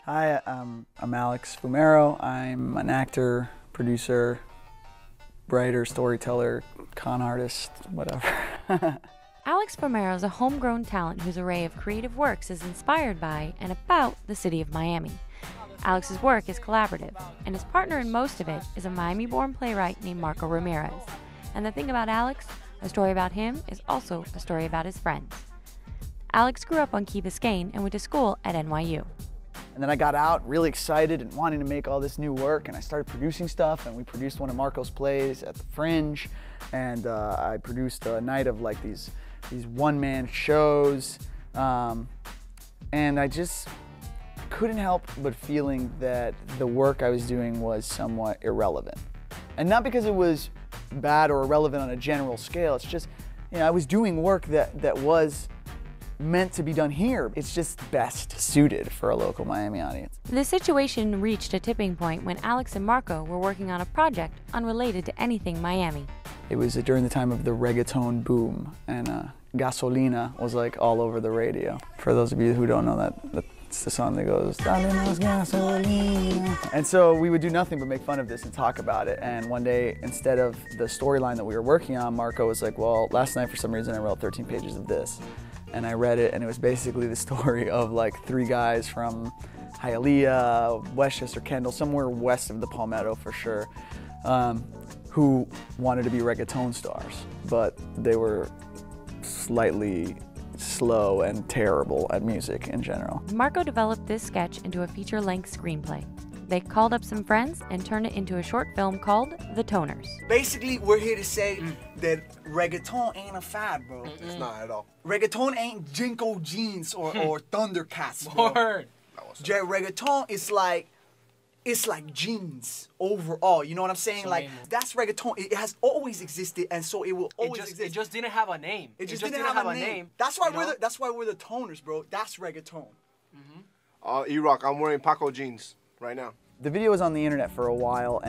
Hi, I'm Alex Fumero. I'm an actor, producer, writer, storyteller, con artist, whatever. Alex Fumero is a homegrown talent whose array of creative works is inspired by and about the city of Miami. Alex's work is collaborative, and his partner in most of it is a Miami-born playwright named Marco Ramirez. And the thing about Alex, a story about him is also a story about his friends. Alex grew up on Key Biscayne and went to school at NYU. And then I got out really excited and wanting to make all this new work, and I started producing stuff, and we produced one of Marco's plays at the Fringe, and I produced a night of like these one-man shows, and I just couldn't help but feeling that the work I was doing was somewhat irrelevant. And not because it was bad or irrelevant on a general scale, it's just, you know, I was doing work that was meant to be done here. It's just best suited for a local Miami audience. The situation reached a tipping point when Alex and Marco were working on a project unrelated to anything Miami. It was during the time of the reggaeton boom, and Gasolina was like all over the radio. For those of you who don't know that's the song that goes, Dalenos Gasolina. And so we would do nothing but make fun of this and talk about it. And one day, instead of the storyline that we were working on, Marco was like, well, last night for some reason I wrote 13 pages of this. And I read it, and it was basically the story of like three guys from Hialeah, Westchester, Kendall, somewhere west of the Palmetto for sure, who wanted to be reggaeton stars, but they were slightly slow and terrible at music in general. Marco developed this sketch into a feature-length screenplay. They called up some friends and turned it into a short film called The Toners. Basically, we're here to say that reggaeton ain't a fad, bro. It's not at all. Reggaeton ain't Jinko Jeans or Thundercats, bro. Word. Reggaeton is like, it's like jeans overall, you know what I'm saying? Like, that's reggaeton. It has always existed, and so it will always exist. It just didn't have a name. It just didn't have a name. That's why we're the Toners, bro. That's reggaeton. E-Rock, I'm wearing Paco jeans right now. The video was on the internet for a while,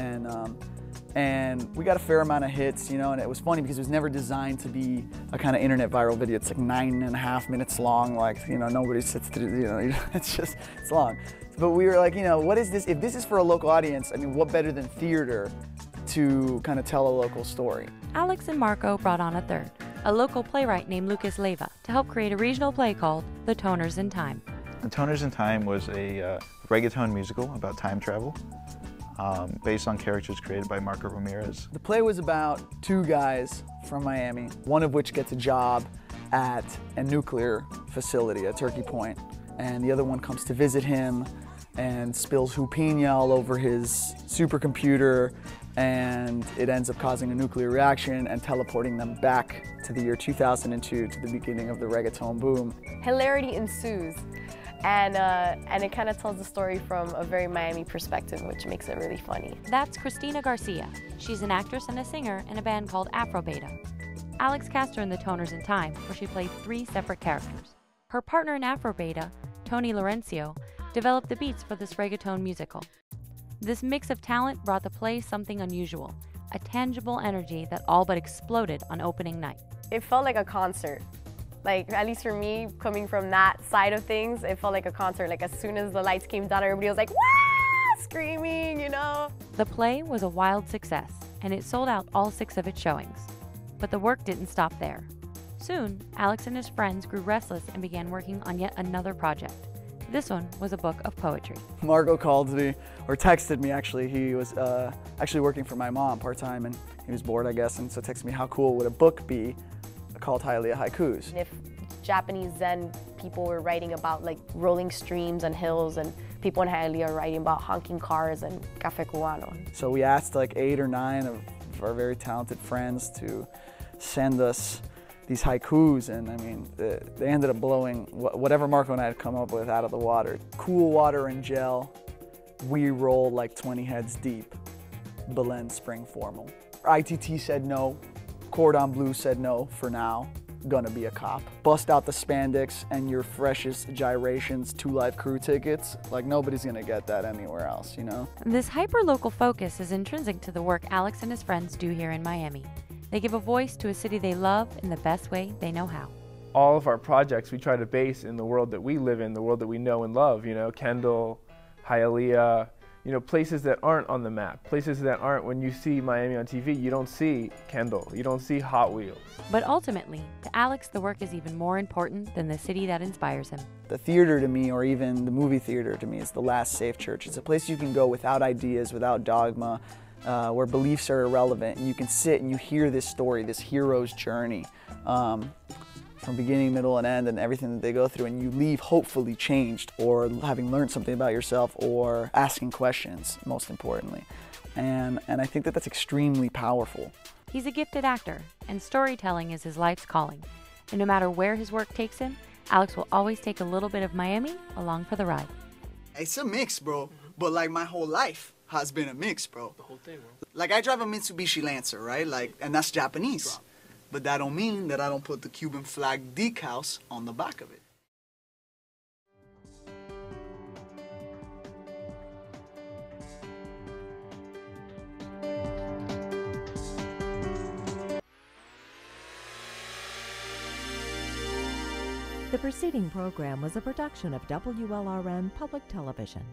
and we got a fair amount of hits, you know, and it was funny because it was never designed to be a kind of internet viral video. It's like 9.5 minutes long, like, you know, nobody sits through, you know, it's long. But we were like, you know, what is this? If this is for a local audience, I mean, what better than theater to kind of tell a local story? Alex and Marco brought on a third, a local playwright named Lucas Leiva, to help create a regional play called The Toners in Time. The Toners in Time was a reggaeton musical about time travel, based on characters created by Marco Ramirez. The play was about two guys from Miami, one of which gets a job at a nuclear facility at Turkey Point, and the other one comes to visit him and spills hoopina all over his supercomputer, and it ends up causing a nuclear reaction and teleporting them back to the year 2002, to the beginning of the reggaeton boom. Hilarity ensues. And it kind of tells the story from a very Miami perspective, which makes it really funny. That's Christina Garcia. She's an actress and a singer in a band called Afro Beta. Alex cast her in The Toners in Time, where she played 3 separate characters. Her partner in Afro Beta, Tony Laurencio, developed the beats for this reggaeton musical. This mix of talent brought the play something unusual, a tangible energy that all but exploded on opening night. It felt like a concert. Like, at least for me, coming from that side of things, it felt like a concert. Like, as soon as the lights came down, everybody was like, "Wah!" Screaming, you know? The play was a wild success, and it sold out all 6 of its showings. But the work didn't stop there. Soon, Alex and his friends grew restless and began working on yet another project. This one was a book of poetry. Marco called me, or texted me actually. He was actually working for my mom part-time, and he was bored, I guess, and so texted me, how cool would a book be called Hialeah Haikus? If Japanese Zen people were writing about like rolling streams and hills, and people in Hialeah are writing about honking cars and café cubano. So we asked like 8 or 9 of our very talented friends to send us these haikus, and I mean, they ended up blowing whatever Marco and I had come up with out of the water. Cool water and gel, we roll like 20 heads deep, Belen spring formal. ITT said no, Cordon Bleu said no for now, gonna be a cop. Bust out the spandex and your freshest gyrations, 2 live crew tickets, like nobody's gonna get that anywhere else, you know? This hyper-local focus is intrinsic to the work Alex and his friends do here in Miami. They give a voice to a city they love in the best way they know how. All of our projects we try to base in the world that we live in, the world that we know and love, you know, Kendall, Hialeah, you know, places that aren't on the map, places that aren't, when you see Miami on TV, you don't see Kendall, you don't see Hot Wheels. But ultimately, to Alex, the work is even more important than the city that inspires him. The theater to me, or even the movie theater to me, is the last safe church. It's a place you can go without ideas, without dogma, where beliefs are irrelevant, and you can sit and you hear this story, this hero's journey, from beginning, middle, and end, and everything that they go through, and you leave hopefully changed, or having learned something about yourself, or asking questions, most importantly. And I think that that's extremely powerful. He's a gifted actor, and storytelling is his life's calling. And no matter where his work takes him, Alex will always take a little bit of Miami along for the ride. It's a mix, bro, but like my whole life has been a mix, bro. The whole thing, bro. Like I drive a Mitsubishi Lancer, right? Like, and that's Japanese. But that don't mean that I don't put the Cuban flag decals on the back of it. The preceding program was a production of WLRN Public Television.